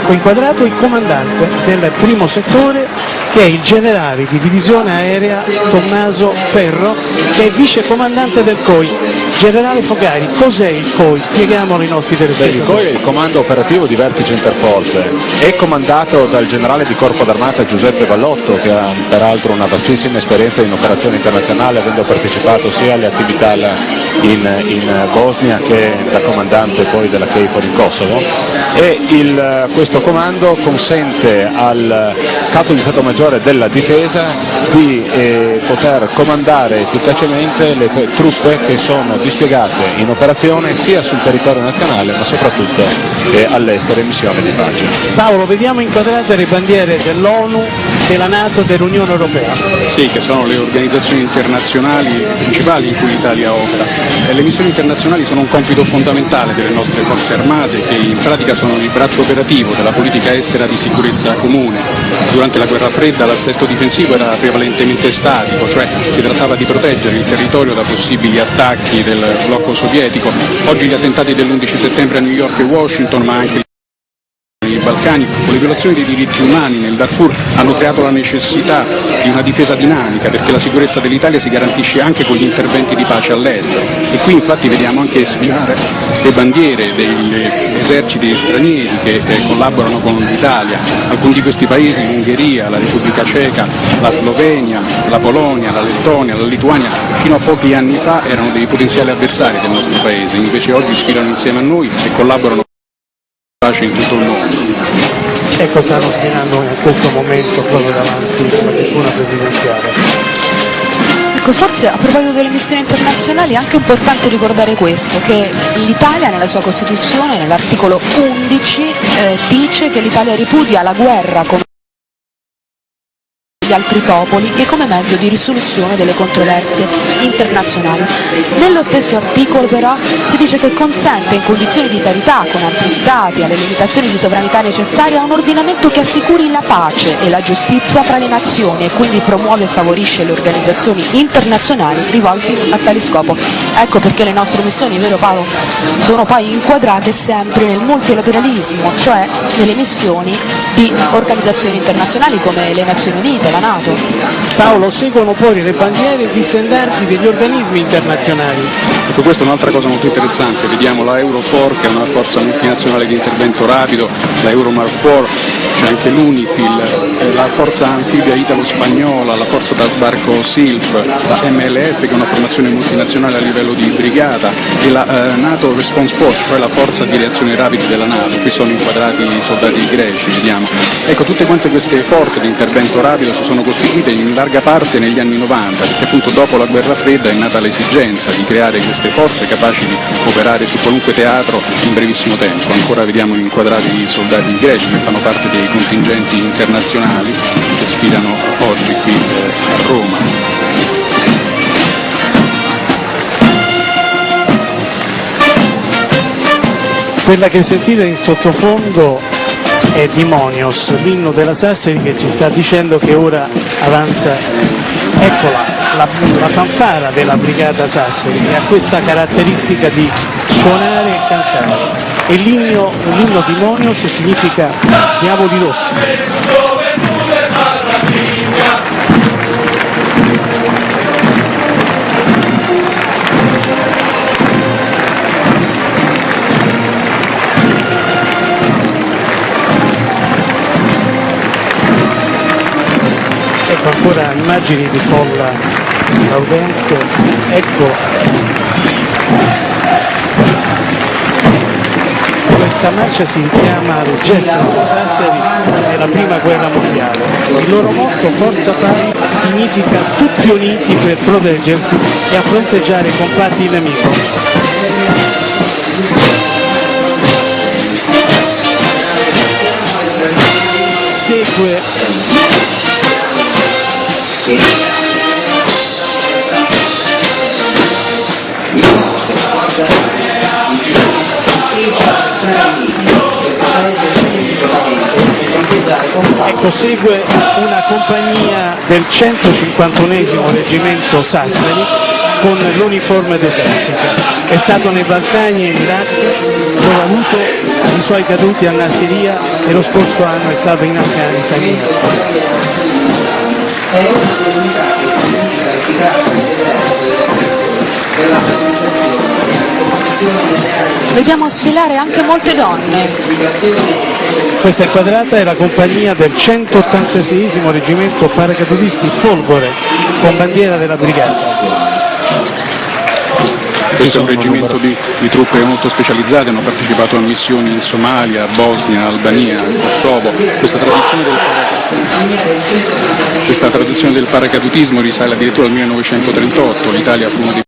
Ecco inquadrato il comandante del primo settore, che è il generale di divisione aerea Tommaso Ferro, che è vice comandante del COI. Generale Fogari, cos'è il COI? Spieghiamolo ai nostri telespettatori. Il COI è il comando operativo di vertice interforze, è comandato dal generale di corpo d'armata Giuseppe Vallotto, che ha peraltro una vastissima esperienza in operazione internazionale, avendo partecipato sia alle attività in Bosnia che da comandante poi della KFOR in Kosovo, e questo comando consente al capo di Stato Maggiore della Difesa di poter comandare efficacemente le truppe che sono dispiegate in operazione sia sul territorio nazionale ma soprattutto all'estero in missione di pace. Paolo, vediamo inquadrate le bandiere dell'ONU, della NATO e dell'Unione Europea. Sì, che sono le organizzazioni internazionali principali in cui l'Italia opera. Le missioni internazionali sono un compito fondamentale delle nostre forze armate, che in pratica sono il braccio operativo della politica estera di sicurezza comune. Durante la guerra fredda l'assetto difensivo era prevalentemente statico, cioè si trattava di proteggere il territorio da possibili attacchi del blocco sovietico. Oggi gli attentati dell'11 settembre a New York e Washington, ma anche nei Balcani, con le violazioni dei diritti umani nel Darfur, hanno creato la necessità di una difesa dinamica, perché la sicurezza dell'Italia si garantisce anche con gli interventi di pace all'estero. E qui infatti vediamo anche sfilare le bandiere degli eserciti stranieri che collaborano con l'Italia. Alcuni di questi paesi, l'Ungheria, la Repubblica Ceca, la Slovenia, la Polonia, la Lettonia, la Lituania, fino a pochi anni fa erano dei potenziali avversari del nostro paese, invece oggi sfilano insieme a noi e collaborano in tutto il mondo. Ecco, stanno sfilando in questo momento proprio davanti alla tribuna presidenziale. Ecco, forse a proposito delle missioni internazionali è anche importante ricordare questo, che l'Italia nella sua Costituzione, nell'articolo 11, dice che l'Italia ripudia la guerra come gli altri popoli e come mezzo di risoluzione delle controversie internazionali. Nello stesso articolo però si dice che consente in condizioni di parità con altri stati, alle limitazioni di sovranità necessarie, a un ordinamento che assicuri la pace e la giustizia fra le nazioni e quindi promuove e favorisce le organizzazioni internazionali rivolte a tale scopo. Ecco perché le nostre missioni, vero Paolo, sono poi inquadrate sempre nel multilateralismo, cioè nelle missioni di organizzazioni internazionali come le Nazioni Unite, la NATO. Paolo, seguono poi le bandiere e gli standardi degli organismi internazionali. Ecco, questa è un'altra cosa molto interessante, vediamo la Eurofor, che è una forza multinazionale di intervento rapido, la Euromarfor, c'è anche l'UNIFIL, la forza anfibia italo-spagnola, la forza da sbarco SILF, la MLF, che è una formazione multinazionale a livello di brigata, e la NATO Response Force, cioè la forza di reazione rapida della NATO. Qui sono inquadrati i soldati greci, vediamo. Ecco, tutte quante queste forze di intervento rapido si sono costituite in larga parte negli anni 90, perché appunto dopo la guerra fredda è nata l'esigenza di creare queste forze capaci di operare su qualunque teatro in brevissimo tempo. Ancora vediamo inquadrati i soldati greci che fanno parte dei contingenti internazionali che sfidano oggi qui a Roma. Quella che sentite in sottofondo è Dimonios, l'inno della Sassari, che ci sta dicendo che ora avanza, eccola, la fanfara della brigata Sassari, che ha questa caratteristica di suonare e cantare. E l'inno Dimonios significa diavoli rossi. Ecco ancora immagini di folla gaudente, ecco questa marcia si chiama le gesta della Sassari nella prima guerra mondiale. Il loro motto, Forza Pari, significa tutti uniti per proteggersi e a fronteggiare i compatti nemico. Segue Ecco, segue una compagnia del 151esimo reggimento Sassari con l'uniforme d'esercito. è stato nei Balcani e in Iraq, dove ha avuto i suoi caduti a Nasiriyah, e lo scorso anno è stato in Afghanistan e in Iraq. Vediamo sfilare anche molte donne. Questa inquadrata è la compagnia del 186° reggimento paracadutisti Folgore, con bandiera della brigata. Questo è un reggimento di truppe molto specializzate, hanno partecipato a missioni in Somalia, Bosnia, Albania, Kosovo. Questa tradizione del paracadutismo risale addirittura al 1938, l'Italia fu uno dei